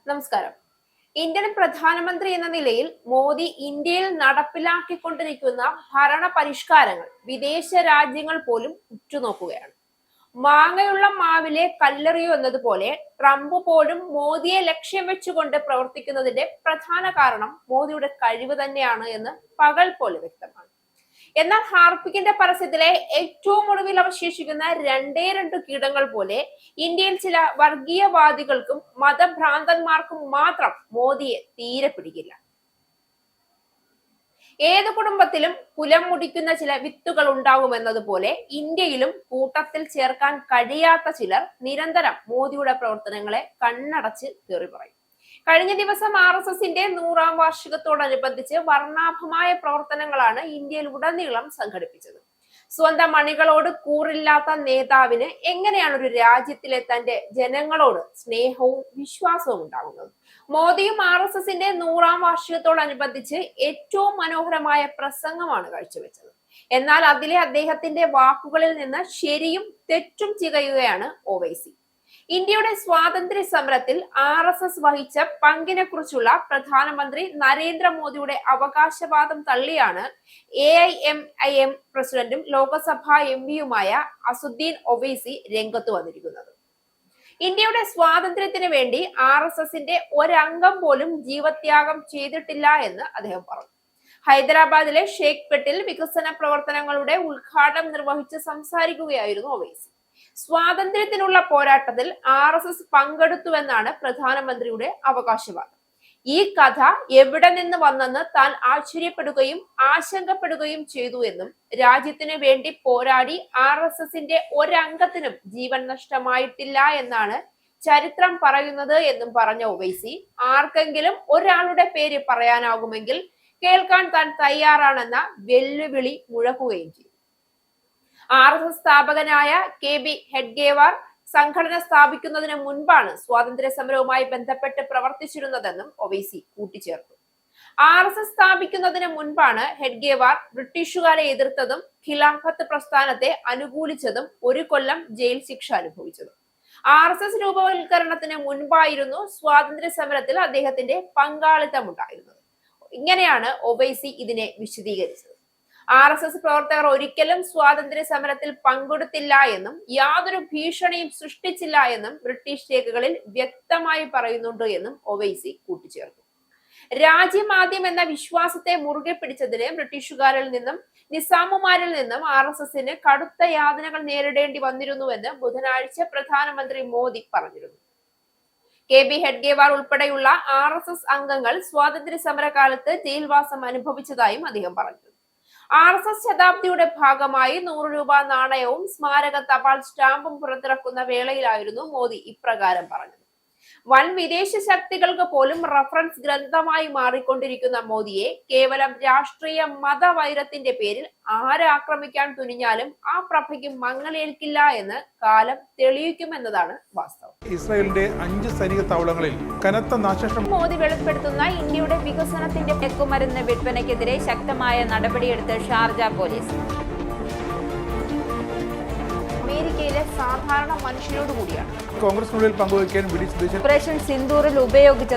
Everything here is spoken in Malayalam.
നമസ്കാരം. ഇന്ത്യൻ പ്രധാനമന്ത്രി എന്ന നിലയിൽ മോദി ഇന്ത്യയിൽ നടപ്പിലാക്കിക്കൊണ്ടിരിക്കുന്ന ഭരണ പരിഷ്കാരങ്ങൾ വിദേശ രാജ്യങ്ങൾ പോലും ഉറ്റുനോക്കുകയാണ്. മാങ്ങയുള്ള മാവിലെ കല്ലെറിയൂ എന്നതുപോലെ ട്രംപ് പോലും മോദിയെ ലക്ഷ്യം വെച്ചുകൊണ്ട് പ്രവർത്തിക്കുന്നതിന്റെ പ്രധാന കാരണം മോദിയുടെ കഴിവ് തന്നെയാണ് എന്ന് പകൽ പോലെ വ്യക്തമാണ്. എന്നാൽ ഹാർപ്പിക്കിന്റെ പരസ്യത്തിലെ ഏറ്റവും ഒടുവിൽ അവശേഷിക്കുന്ന രണ്ടു കീടങ്ങൾ പോലെ ഇന്ത്യയിൽ ചില വർഗീയവാദികൾക്കും മതഭ്രാന്തന്മാർക്കും മാത്രം മോദിയെ തീരെ പിടിക്കില്ല. ഏത് കുടുംബത്തിലും കുലം മുടിക്കുന്ന ചില വിത്തുകൾ ഉണ്ടാകുമെന്നതുപോലെ ഇന്ത്യയിലും കൂട്ടത്തിൽ ചേർക്കാൻ കഴിയാത്ത ചിലർ നിരന്തരം മോദിയുടെ പ്രവർത്തനങ്ങളെ കണ്ണടച്ച് തെറി പറയും. കഴിഞ്ഞ ദിവസം RSSന്റെ 100ാം വാർഷികത്തോടനുബന്ധിച്ച് വർണ്ണാഭമായ പ്രവർത്തനങ്ങളാണ് ഇന്ത്യയിൽ ഉടനീളം സംഘടിപ്പിച്ചത്. സ്വന്തം അണികളോട് കൂറില്ലാത്ത നേതാവിന് എങ്ങനെയാണ് ഒരു രാജ്യത്തിലെ തന്റെ ജനങ്ങളോട് സ്നേഹവും വിശ്വാസവും ഉണ്ടാകുന്നത്? മോദിയും RSSന്റെ 100ാം വാർഷികത്തോടനുബന്ധിച്ച് ഏറ്റവും മനോഹരമായ പ്രസംഗമാണ് കാഴ്ചവെച്ചത്. എന്നാൽ അതിലെ അദ്ദേഹത്തിന്റെ വാക്കുകളിൽ നിന്ന് ശരിയും തെറ്റും ചികയുകയാണ് ഒവൈസി. ഇന്ത്യയുടെ സ്വാതന്ത്ര്യ സമരത്തിൽ RSS വഹിച്ച പങ്കിനെ കുറിച്ചുള്ള പ്രധാനമന്ത്രി നരേന്ദ്രമോദിയുടെ അവകാശവാദം തള്ളിയാണ് AIMIM പ്രസിഡന്റും ലോകസഭാ MPയുമായ അസുദ്ദീൻ ഒവൈസി രംഗത്ത് വന്നിരിക്കുന്നത്. ഇന്ത്യയുടെ സ്വാതന്ത്ര്യത്തിന് വേണ്ടി RSSന്റെ ഒരംഗം പോലും ജീവത്യാഗം ചെയ്തിട്ടില്ല എന്ന് അദ്ദേഹം പറഞ്ഞു. ഹൈദരാബാദിലെ ഷേഖ്പേട്ടിൽ വികസന പ്രവർത്തനങ്ങളുടെ ഉദ്ഘാടനം നിർവഹിച്ച് സംസാരിക്കുകയായിരുന്നു ഒവൈസി. സ്വാതന്ത്ര്യത്തിനുള്ള പോരാട്ടത്തിൽ RSS പങ്കെടുത്തുവെന്നാണ് പ്രധാനമന്ത്രിയുടെ അവകാശവാദം. ഈ കഥ എവിടെ നിന്ന് വന്നെന്ന് താൻ ആശ്ചര്യപ്പെടുകയും ആശങ്കപ്പെടുകയും ചെയ്തു എന്നും രാജ്യത്തിനു വേണ്ടി പോരാടി RSSന്റെ ഒരംഗത്തിനും ജീവൻ നഷ്ടമായിട്ടില്ല എന്നാണ് ചരിത്രം പറയുന്നത് എന്നും പറഞ്ഞ ഒവൈസി, ആർക്കെങ്കിലും ഒരാളുടെ പേര് പറയാനാകുമെങ്കിൽ കേൾക്കാൻ താൻ തയ്യാറാണെന്ന വെല്ലുവിളി മുഴക്കുകയും ചെയ്തു. RSS സ്ഥാപകനായ KB ഹെഡ്ഗേവാർ സംഘടന സ്ഥാപിക്കുന്നതിന് മുൻപാണ് സ്വാതന്ത്ര്യ സമരവുമായി ബന്ധപ്പെട്ട് പ്രവർത്തിച്ചിരുന്നതെന്നും ഒവൈസി കൂട്ടിച്ചേർത്തു. RSS സ്ഥാപിക്കുന്നതിന് മുൻപാണ് ഹെഡ്ഗേവാർ ബ്രിട്ടീഷുകാരെ എതിർത്തതും ഖിലാഫത്ത് പ്രസ്ഥാനത്തെ അനുകൂലിച്ചതും 1 കൊല്ലം ജയിൽ ശിക്ഷ അനുഭവിച്ചതും. RSS രൂപവൽക്കരണത്തിന് മുൻപായിരുന്നു സ്വാതന്ത്ര്യ സമരത്തിൽ അദ്ദേഹത്തിന്റെ പങ്കാളിത്തം ഉണ്ടായിരുന്നത്. ഇങ്ങനെയാണ് ഒവൈസി ഇതിനെ വിശദീകരിച്ചത്. RSS പ്രവർത്തകർ ഒരിക്കലും സ്വാതന്ത്ര്യ സമരത്തിൽ പങ്കെടുത്തില്ല എന്നും യാതൊരു ഭീഷണിയും സൃഷ്ടിച്ചില്ല എന്നും ബ്രിട്ടീഷ് രേഖകളിൽ വ്യക്തമായി പറയുന്നുണ്ട് എന്നും ഒവൈസി കൂട്ടിച്ചേർത്തു. രാജ്യമാദ്യം എന്ന വിശ്വാസത്തെ മുറുകെ പിടിച്ചതിന് ബ്രിട്ടീഷുകാരിൽ നിന്നും നിസാമുമാരിൽ നിന്നും RSSന് കടുത്ത യാതനകൾ നേരിടേണ്ടി വന്നിരുന്നുവെന്ന് ബുധനാഴ്ച പ്രധാനമന്ത്രി മോദി പറഞ്ഞിരുന്നു. KB ഹെഡ്ഗേവാർ ഉൾപ്പെടെയുള്ള RSS അംഗങ്ങൾ സ്വാതന്ത്ര്യ സമരകാലത്ത് ജയിൽവാസം അനുഭവിച്ചതായും അദ്ദേഹം പറഞ്ഞു. RSS ശതാബ്ദിയുടെ ഭാഗമായി 100 രൂപ നാണയവും സ്മാരക തപാൽ സ്റ്റാമ്പും പുറത്തിറക്കുന്ന വേളയിലായിരുന്നു മോദി ഇപ്രകാരം പറഞ്ഞത്. വൻ വിദേശ ശക്തികൾക്ക് പോലും റഫറൻസ് ഗ്രന്ഥമായി മാറിക്കൊണ്ടിരിക്കുന്ന മോദിയെ കേവലം രാഷ്ട്രീയ മതവൈരത്തിന്റെ പേരിൽ ആക്രമിക്കാൻ തുനിഞ്ഞാലും ആ പ്രഭയ്ക്ക് മങ്ങലേൽക്കില്ല എന്ന് കാലം തെളിയിക്കുമെന്നതാണ് വാസ്തവം. ഇസ്രായേലിന്റെ 5 സൈനിക താവളങ്ങളിൽ കനത്ത നാശനഷ്ടം. മോദി വെളിപ്പെടുത്തുന്ന ഇന്ത്യയുടെ വികസനത്തിന്റെ മയക്കുമരുന്ന് വിൽപ്പനയ്ക്കെതിരെ ശക്തമായ നടപടിയെടുത്ത് ഷാർജ പോലീസ്. അമേരിക്കയിലെ സാധാരണ മനുഷ്യരോട് കൂടിയാണ് കോൺഗ്രസിനുള്ളിൽ പങ്കുവയ്ക്കാൻ ഓപ്പറേഷൻ സിന്ദൂറിൽ ഉപയോഗിച്ച